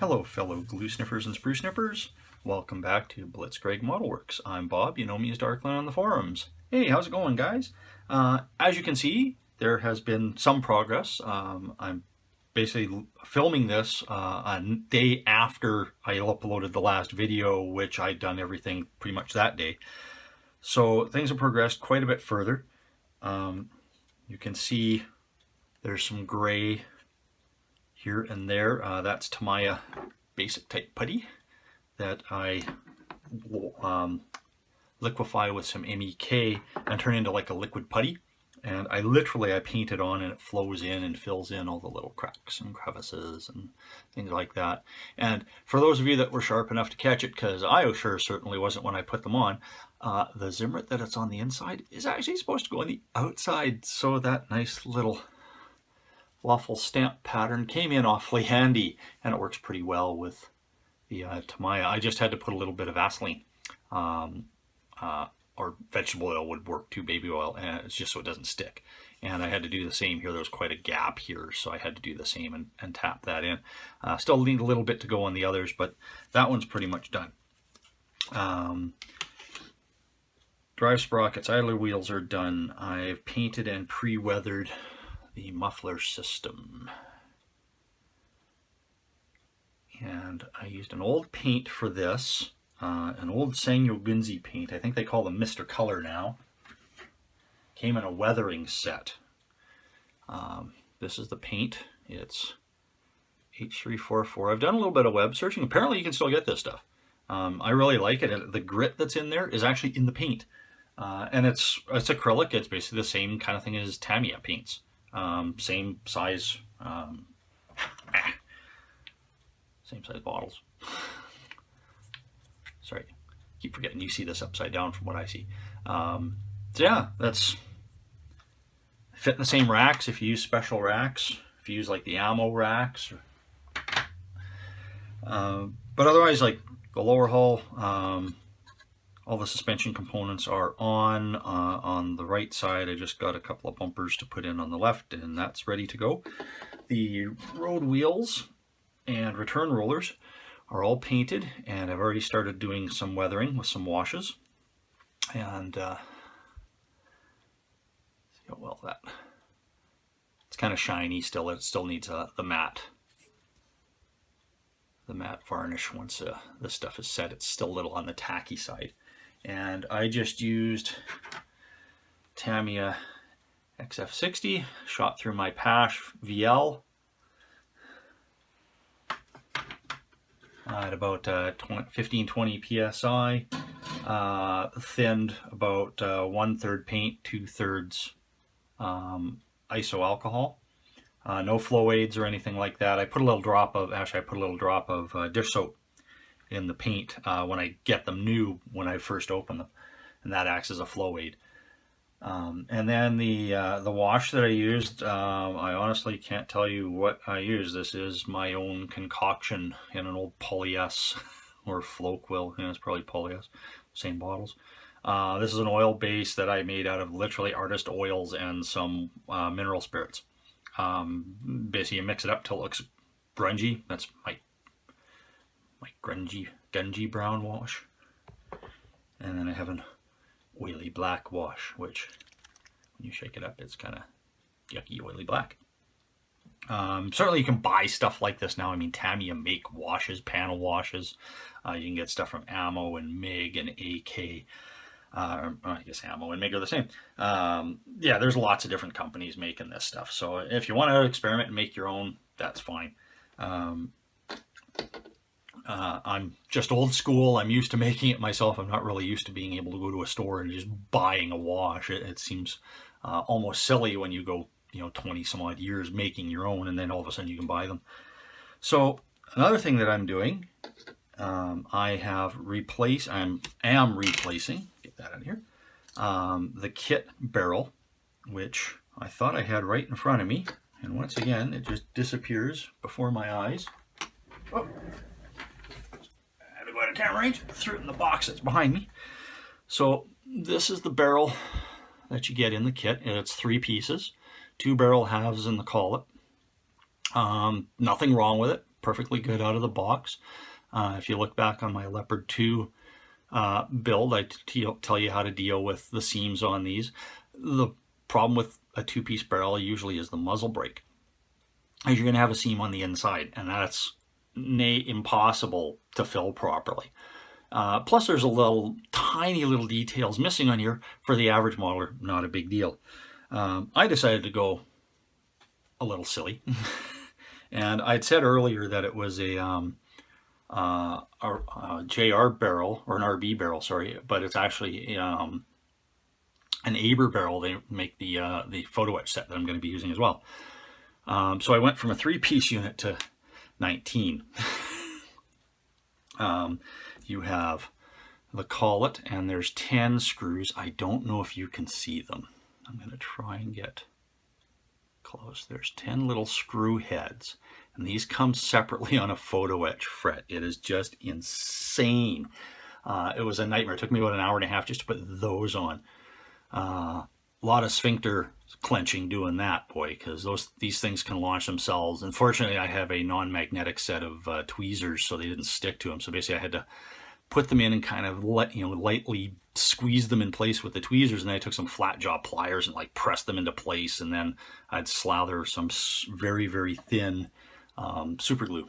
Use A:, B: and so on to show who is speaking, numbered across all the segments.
A: Hello fellow glue sniffers and sprue snippers. Welcome back to Blitzkrieg Modelworks. I'm Bob, you know me as Darkland on the forums. Hey, how's it going guys? As you can see, there has been some progress. I'm basically filming this a day after I uploaded the last video, which I'd done everything pretty much that day. So things have progressed quite a bit further. You can see there's some gray here and there. That's Tamiya basic type putty that I liquefy with some MEK and turn into like a liquid putty. And I paint it on and it flows in and fills in all the little cracks and crevices and things like that. And for those of you that were sharp enough to catch it, because I sure certainly wasn't when I put them on, the zimmerit that it's on the inside is actually supposed to go on the outside. So that nice little waffle stamp pattern came in awfully handy, and it works pretty well with the Tamiya. I just had to put a little bit of Vaseline or vegetable oil would work too, baby oil, and it's just so it doesn't stick. And I had to do the same here. There was quite a gap here, so I had to do the same and tap that in. Still need a little bit to go on the others, but that one's pretty much done. Drive sprockets, idler wheels are done. I've painted and pre-weathered the muffler system. And I used an old paint for this. An old Sanyo Gunzi paint. I think they call them Mr. Color now. Came in a weathering set. This is the paint. It's H344. I've done a little bit of web searching. Apparently you can still get this stuff. I really like it. The grit that's in there is actually in the paint. And it's acrylic. It's basically the same kind of thing as Tamiya paints. Same size bottles. Sorry, keep forgetting you see this upside down from what I see. So yeah, that's fit in the same racks if you use special racks, if you use like the ammo racks. But otherwise, like the lower hull, all the suspension components are on the right side. I just got a couple of bumpers to put in on the left, and that's ready to go. The road wheels and return rollers are all painted, and I've already started doing some weathering with some washes. And see how well that, it's kind of shiny still. It still needs the matte varnish. Once this stuff is set, it's still a little on the tacky side. And I just used Tamiya XF60, shot through my Pash VL at about 15-20 psi, thinned about 1/3 paint, 2/3 iso alcohol. No flow aids or anything like that. I put a little drop of, actually I put a little drop of dish soap in the paint when I get them new, when I first open them, and that acts as a flow aid. And then the wash that I used, I honestly can't tell you what I used. This is my own concoction in an old polyess or Floquil. It's probably polyess, same bottles. This is an oil base that I made out of literally artist oils and some mineral spirits. Basically you mix it up till it looks grungy. That's my gungy brown wash. And then I have an oily black wash, which when you shake it up, it's kind of yucky oily black. Certainly you can buy stuff like this now. I mean, Tamiya make washes, panel washes. You can get stuff from Ammo and MIG and AK. I guess Ammo and MIG are the same. Yeah, there's lots of different companies making this stuff. So if you want to experiment and make your own, that's fine. I'm just old school. I'm used to making it myself. I'm not really used to being able to go to a store and just buying a wash. It seems almost silly when you go 20 some odd years making your own, and then all of a sudden you can buy them. So another thing that I'm doing, I am replacing, get that out of here, the kit barrel, which I thought I had right in front of me, and once again it just disappears before my eyes. Oh. Go out of camera range, threw it in the box that's behind me. So this is the barrel that you get in the kit. It's 3 pieces, 2 barrel halves in the collet. Nothing wrong with it. perfectly good out of the box. If you look back on my Leopard 2 build, I tell you how to deal with the seams on these. The problem with a two-piece barrel usually is the muzzle brake. You're going to have a seam on the inside, and that's impossible to fill properly. Plus, there's tiny little details missing on here. For the average modeler, not a big deal. I decided to go a little silly, and I'd said earlier that it was a JR barrel, or an RB barrel, sorry, but it's actually an Aber barrel. They make the photo etch set that I'm going to be using as well. So I went from a 3-piece unit to 19. You have the collet, and there's 10 screws. I don't know if you can see them. I'm going to try and get close. There's 10 little screw heads, and these come separately on a photo etch fret. It is just insane. It was a nightmare. It took me about an hour and a half just to put those on. A lot of sphincter clenching doing that, boy, because these things can launch themselves. Unfortunately, I have a non-magnetic set of tweezers, so they didn't stick to them. So basically, I had to put them in and kind of lightly squeeze them in place with the tweezers, and then I took some flat jaw pliers and like pressed them into place, and then I'd slather some very, very thin super glue.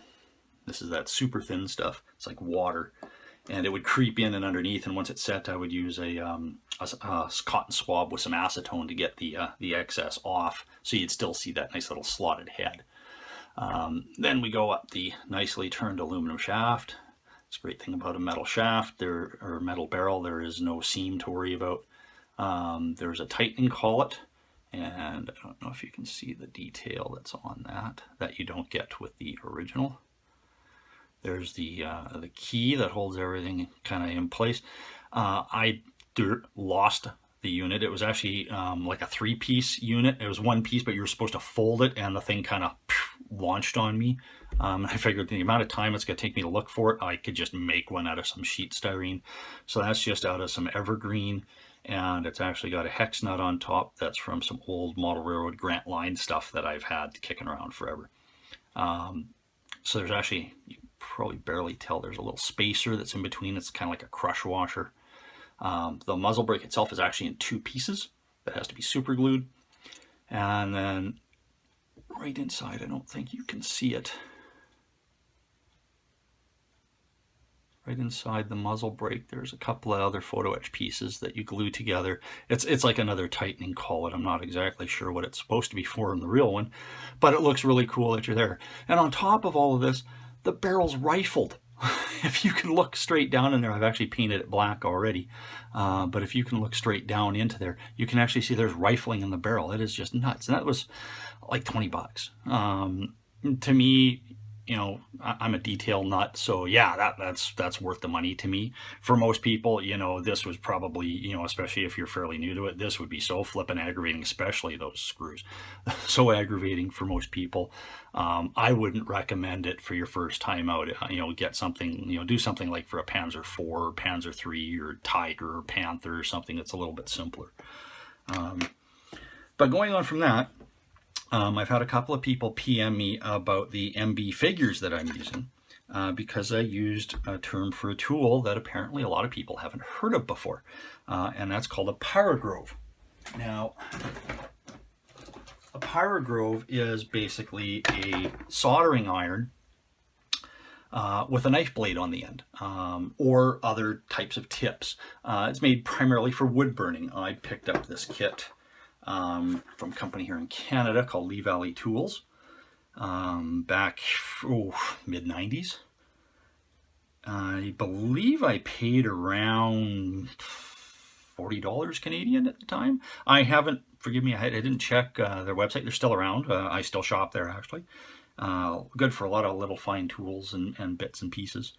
A: This is that super thin stuff. It's like water, and it would creep in and underneath, and once it's set, I would use a cotton swab with some acetone to get the excess off, so you'd still see that nice little slotted head. Then we go up the nicely turned aluminum shaft. It's a great thing about a metal shaft or metal barrel, there is no seam to worry about. There's a tightening collet, and I don't know if you can see the detail that's on that you don't get with the original. There's the key that holds everything kind of in place. I lost the unit. It was actually like a 3-piece unit. It was 1 piece, but you were supposed to fold it, and the thing kind of launched on me. I figured the amount of time it's going to take me to look for it, I could just make one out of some sheet styrene. So that's just out of some evergreen, and it's actually got a hex nut on top that's from some old model railroad Grant Line stuff that I've had kicking around forever. So there's actually, you can probably barely tell, there's a little spacer that's in between. It's kind of like a crush washer. The muzzle brake itself is actually in 2 pieces. That has to be super glued. And then right inside, I don't think you can see it. Right inside the muzzle brake, there's a couple of other photo etch pieces that you glue together. It's like another tightening collet. I'm not exactly sure what it's supposed to be for in the real one, but it looks really cool that you're there. And on top of all of this, the barrel's rifled. If you can look straight down in there, I've actually painted it black already, but if you can look straight down into there, you can actually see there's rifling in the barrel. It is just nuts, and that was like 20 bucks. To me, you know, I'm a detail nut, so yeah, that's worth the money to me. For most people, you know, this was probably, you know, especially if you're fairly new to it, this would be so flippin' aggravating, especially those screws. So aggravating for most people. I wouldn't recommend it for your first time out. You know, get something, you know, do something like for a Panzer IV or Panzer III or Tiger or Panther or something that's a little bit simpler. But going on from that, I've had a couple of people PM me about the MB figures that I'm using because I used a term for a tool that apparently a lot of people haven't heard of before, and that's called a pyrograuve. Now, a pyrograuve is basically a soldering iron with a knife blade on the end, or other types of tips. It's made primarily for wood burning. I picked up this kit from a company here in Canada called Lee Valley Tools back mid-90s. I believe I paid around $40 Canadian at the time. I haven't, forgive me, I didn't check their website. They're still around. I still shop there actually. Good for a lot of little fine tools and bits and pieces.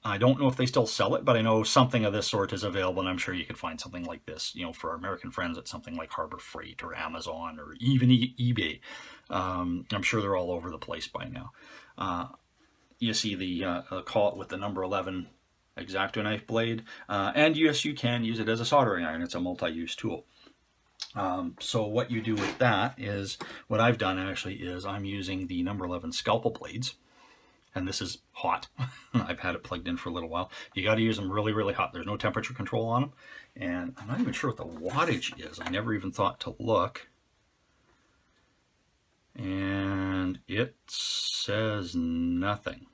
A: I don't know if they still sell it, but I know something of this sort is available, and I'm sure you could find something like this, you know, for our American friends at something like Harbor Freight or Amazon or even eBay. I'm sure they're all over the place by now. You see the collet with the number 11 X-Acto knife blade, and yes, you can use it as a soldering iron. It's a multi-use tool. So what you do with that is, what I've done actually is I'm using the number 11 scalpel blades, and this is hot. I've had it plugged in for a little while. You got to use them really, really hot. There's no temperature control on them, and I'm not even sure what the wattage is. I never even thought to look, and it says nothing.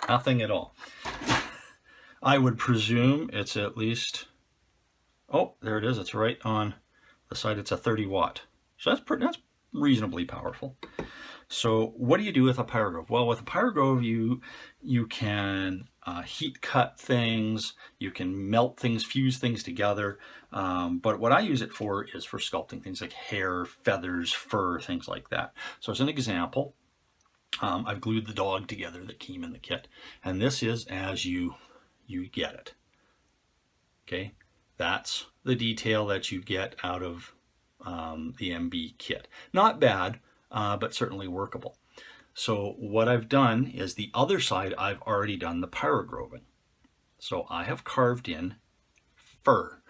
A: Nothing at all. I would presume it's at least, oh, there it is. It's right on the side. It's a 30 watt. So that's reasonably powerful. So what do you do with a pyrograuve? Well, with a pyrograuve, you can heat cut things, you can melt things, fuse things together. But what I use it for is for sculpting things like hair, feathers, fur, things like that. So as an example, I've glued the dog together that came in the kit, and this is as you get it. Okay, that's the detail that you get out of the MB kit. Not bad, but certainly workable. So what I've done is the other side, I've already done the pyrograving. So I have carved in fur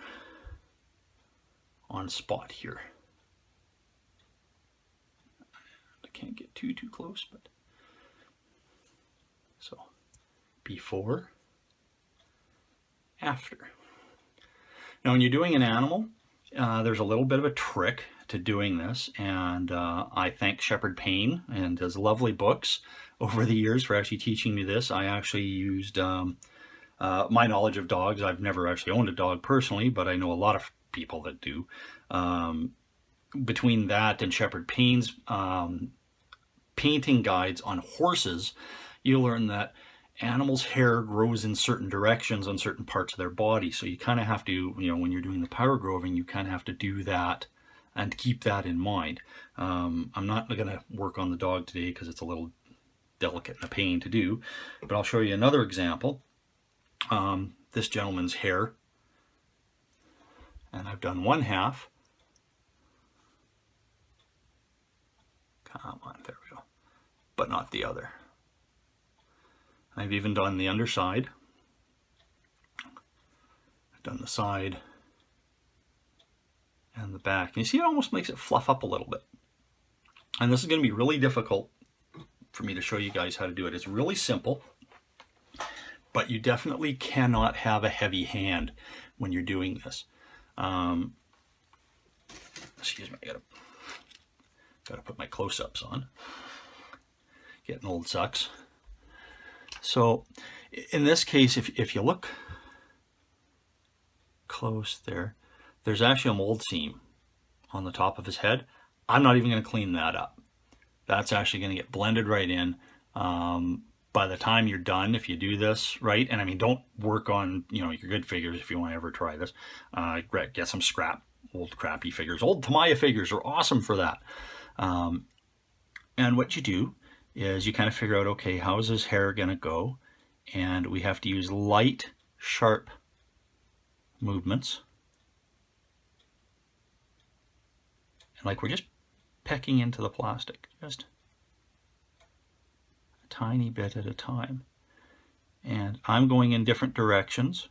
A: on spot here. I can't get too close, but so before, after. Now when you're doing an animal, there's a little bit of a trick to doing this, and I thank Shepherd Payne and his lovely books over the years for actually teaching me this. I actually used my knowledge of dogs. I've never actually owned a dog personally, but I know a lot of people that do. Between that and Shepherd Payne's painting guides on horses, you learn that animals' hair grows in certain directions on certain parts of their body. So you kind of have to, when you're doing the pyrograving, you kind of have to do that and keep that in mind. I'm not going to work on the dog today because it's a little delicate and a pain to do, but I'll show you another example. This gentleman's hair, and I've done one half. Come on, there we go. But not the other. I've even done the underside. I've done the side and the back. And you see, it almost makes it fluff up a little bit. And this is going to be really difficult for me to show you guys how to do it. It's really simple, but you definitely cannot have a heavy hand when you're doing this. Excuse me, I gotta put my close-ups on. Getting old sucks. So in this case, if you look close there, there's actually a mold seam on the top of his head. I'm not even going to clean that up. That's actually going to get blended right in. By the time you're done, if you do this right, and I mean, don't work on your good figures if you want to ever try this. Get some old crappy figures. Old Tamiya figures are awesome for that. And what you do is you kind of figure out, okay, how is his hair going to go? And we have to use light, sharp movements. And like we're just pecking into the plastic, just a tiny bit at a time. And I'm going in different directions.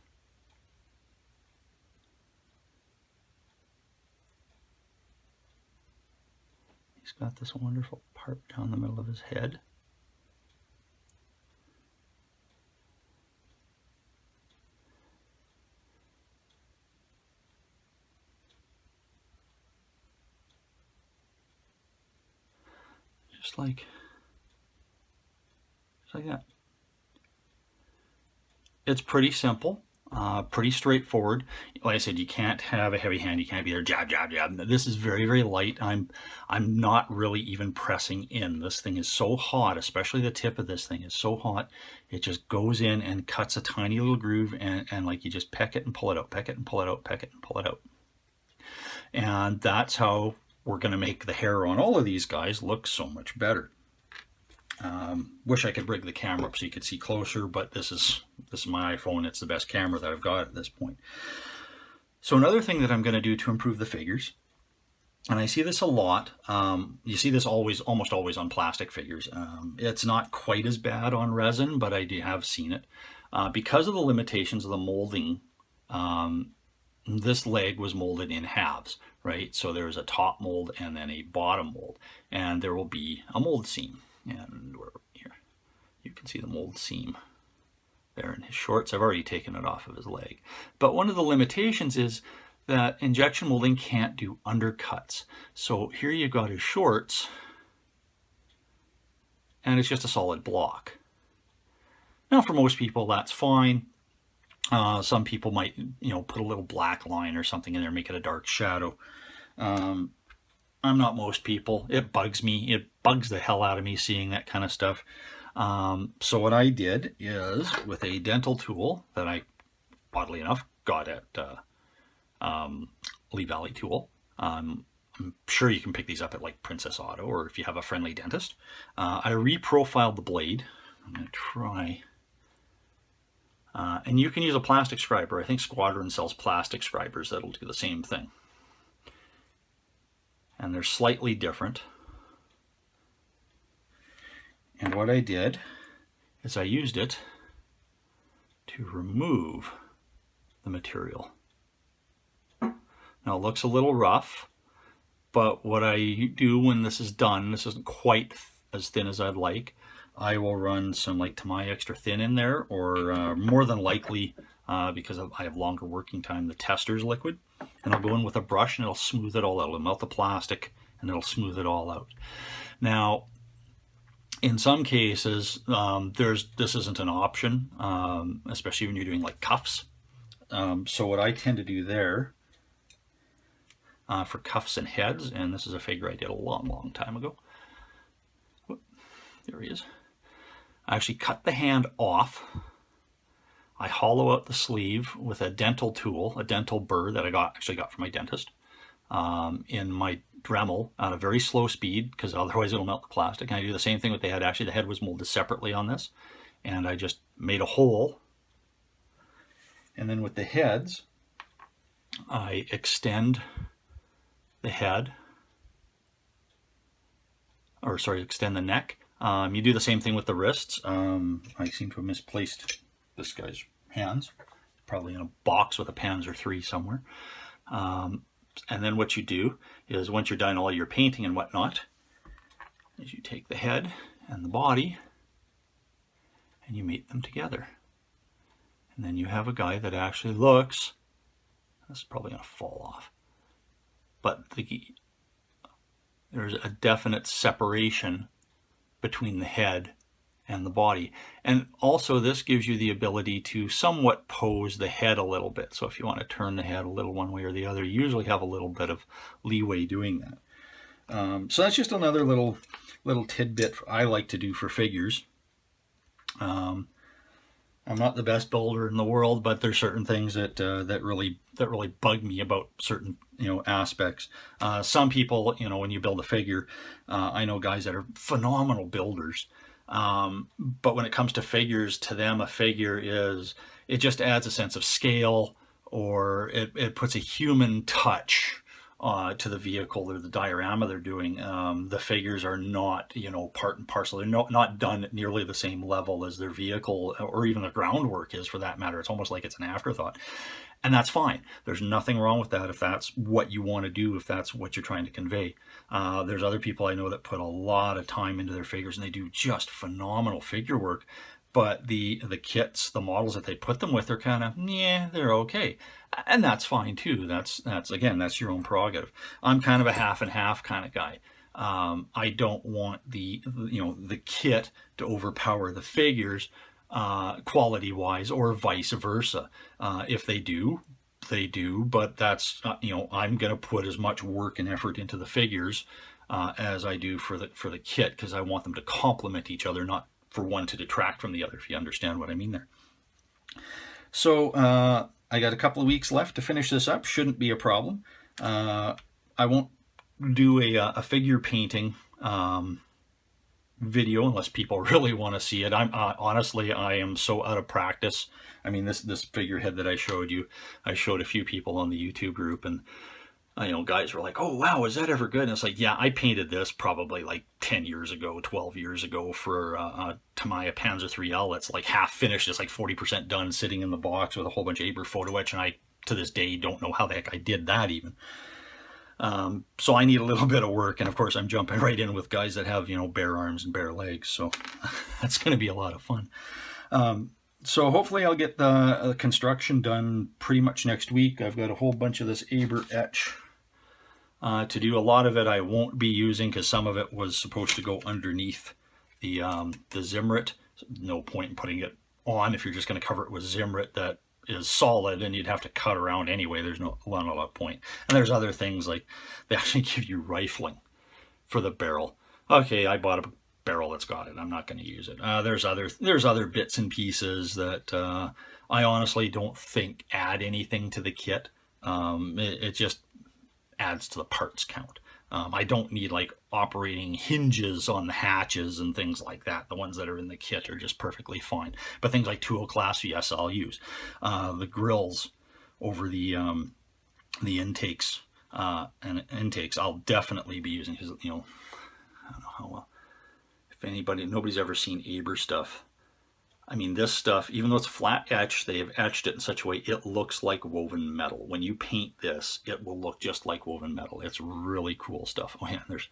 A: He's got this wonderful part down the middle of his head. Just like that. It's pretty simple. Pretty straightforward. Like I said, you can't have a heavy hand. You can't be there jab, jab, jab. This is very, very light. I'm not really even pressing in. This thing is so hot, especially the tip of this thing is so hot. It just goes in and cuts a tiny little groove, and like you just peck it and pull it out, peck it and pull it out, peck it and pull it out. And that's how we're going to make the hair on all of these guys look so much better. Wish I could rig the camera up so you could see closer, but this is my iPhone. It's the best camera that I've got at this point. So another thing that I'm going to do to improve the figures, and I see this a lot, you see this almost always on plastic figures. It's not quite as bad on resin, but I have seen it. Because of the limitations of the molding, this leg was molded in halves right? So there's a top mold and then a bottom mold, and there will be a mold seam. And here, you can see the mold seam there in his shorts. I've already taken it off of his leg. But one of the limitations is that injection molding can't do undercuts. So here you've got his shorts, and it's just a solid block. Now for most people that's fine. Some people might, put a little black line or something in there, make it a dark shadow. I'm not most people. It bugs me. It bugs the hell out of me seeing that kind of stuff. So what I did is, with a dental tool that I, oddly enough, got at Lee Valley Tool. I'm sure you can pick these up at like Princess Auto, or if you have a friendly dentist. I reprofiled the blade. I'm going to try... and you can use a plastic scriber. I think Squadron sells plastic scribers that'll do the same thing. And they're slightly different. And what I did is I used it to remove the material. Now it looks a little rough, but what I do when this is done, this isn't quite as thin as I'd like, I will run some like Tamiya Extra Thin in there, or more than likely, because I have longer working time, the Tester's liquid. And I'll go in with a brush and it'll smooth it all out. It'll melt the plastic and it'll smooth it all out. Now, in some cases, this isn't an option, especially when you're doing like cuffs. So what I tend to do there, for cuffs and heads, and this is a figure I did a long time ago. Whoop, there he is. I actually cut the hand off. I hollow out the sleeve with a dental tool, a dental burr that I actually got from my dentist, in my Dremel at a very slow speed, because otherwise it'll melt the plastic. And I do the same thing with the head. Actually, the head was molded separately on this, and I just made a hole. And then with the heads, I extend the head, or sorry, extend the neck. You do the same thing with the wrists. I seem to have misplaced this guy's hands, probably in a box with a Panzer III somewhere. And then what you do is, once you're done all your painting and whatnot, is you take the head and the body and you mate them together. And then you have a guy that actually looks, this is probably going to fall off, but there's a definite separation between the head and the body. And also this gives you the ability to somewhat pose the head a little bit. So if you want to turn the head a little one way or the other, you usually have a little bit of leeway doing that. So that's just another little tidbit I like to do for figures. I'm not the best builder in the world, but there's certain things that really bug me about certain aspects. Some people, when you build a figure, I know guys that are phenomenal builders, but when it comes to figures, to them a figure it just adds a sense of scale, or it puts a human touch to the vehicle or the diorama they're doing. The figures are not, part and parcel. They're not done at nearly the same level as their vehicle, or even the groundwork is, for that matter. It's almost like it's an afterthought. And that's fine. There's nothing wrong with that if that's what you want to do, if that's what you're trying to convey. There's other people I know that put a lot of time into their figures, and they do just phenomenal figure work. But the kits, the models that they put them with, are kind of, they're okay. And that's fine too. That's again, that's your own prerogative. I'm kind of a half and half kind of guy. I don't want the kit to overpower the figures, quality wise, or vice versa. If they do, but that's, I'm going to put as much work and effort into the figures as I do for the kit, because I want them to complement each other, not for one to detract from the other, if you understand what I mean there. So I got a couple of weeks left to finish this up. Shouldn't be a problem. I won't do a figure painting video unless people really want to see it. Honestly, I am so out of practice. I mean, this figurehead that I showed you, I showed a few people on the YouTube group, and guys were like, "Oh wow, is that ever good?" And it's like, yeah, I painted this probably like 10 years ago, 12 years ago for Tamiya Panzer IIIL. It's like half finished. It's like 40% done, sitting in the box with a whole bunch of Aber photo etch, and I, to this day, don't know how the heck I did that even. So I need a little bit of work, and of course I'm jumping right in with guys that have, bare arms and bare legs, so that's going to be a lot of fun. So hopefully I'll get the construction done pretty much next week. I've got a whole bunch of this Aber etch to do. A lot of it I won't be using because some of it was supposed to go underneath the zimmerit. No point in putting it on if you're just going to cover it with zimmerit that is solid, and you'd have to cut around anyway. There's not a lot of point. And there's other things like they actually give you rifling for the barrel. Okay, I bought a barrel that's got it. I'm not going to use it. There's other bits and pieces that I honestly don't think add anything to the kit. It just adds to the parts count. I don't need like operating hinges on the hatches and things like that. The ones that are in the kit are just perfectly fine. But things like tool clasp, yes, I'll use. The grills over the intakes I'll definitely be using, because I don't know how well. If nobody's ever seen Aber stuff. I mean, this stuff, even though it's flat etched, they have etched it in such a way it looks like woven metal. When you paint this, it will look just like woven metal. It's really cool stuff. Oh yeah, there's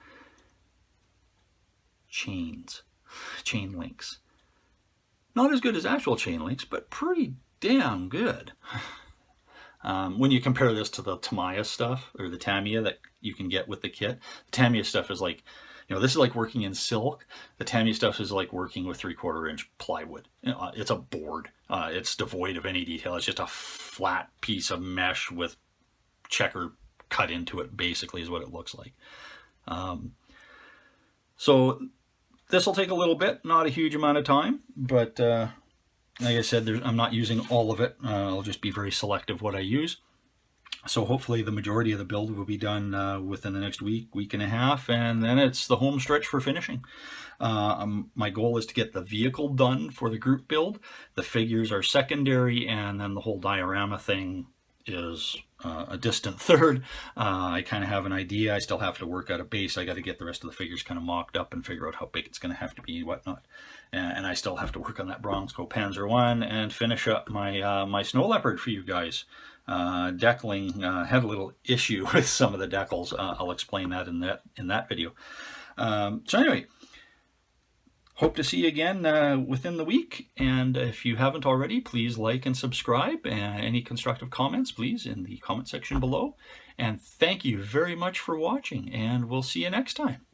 A: chain links. Not as good as actual chain links, but pretty damn good. When you compare this to the Tamiya stuff, or the Tamiya that you can get with the kit, the Tamiya stuff is like, this is like working in silk. The Tamiya stuff is like working with 3/4 inch plywood. It's a board. It's devoid of any detail. It's just a flat piece of mesh with checker cut into it, basically, is what it looks like. So this will take a little bit, not a huge amount of time, but like I said, I'm not using all of it. I'll just be very selective what I use. So hopefully the majority of the build will be done within the next week and a half, and then it's the home stretch for finishing. My goal is to get the vehicle done for the group build. The figures are secondary, and then the whole diorama thing is a distant third. I kind of have an idea. I still have to work out a base. I got to get the rest of the figures kind of mocked up and figure out how big it's going to have to be and whatnot. And I still have to work on that Bronco Panzer I and finish up my my Snow Leopard for you guys. Deckling had a little issue with some of the decals. I'll explain that in that video. So anyway, hope to see you again within the week. And if you haven't already, please like and subscribe. And any constructive comments, please, in the comment section below. And thank you very much for watching. And we'll see you next time.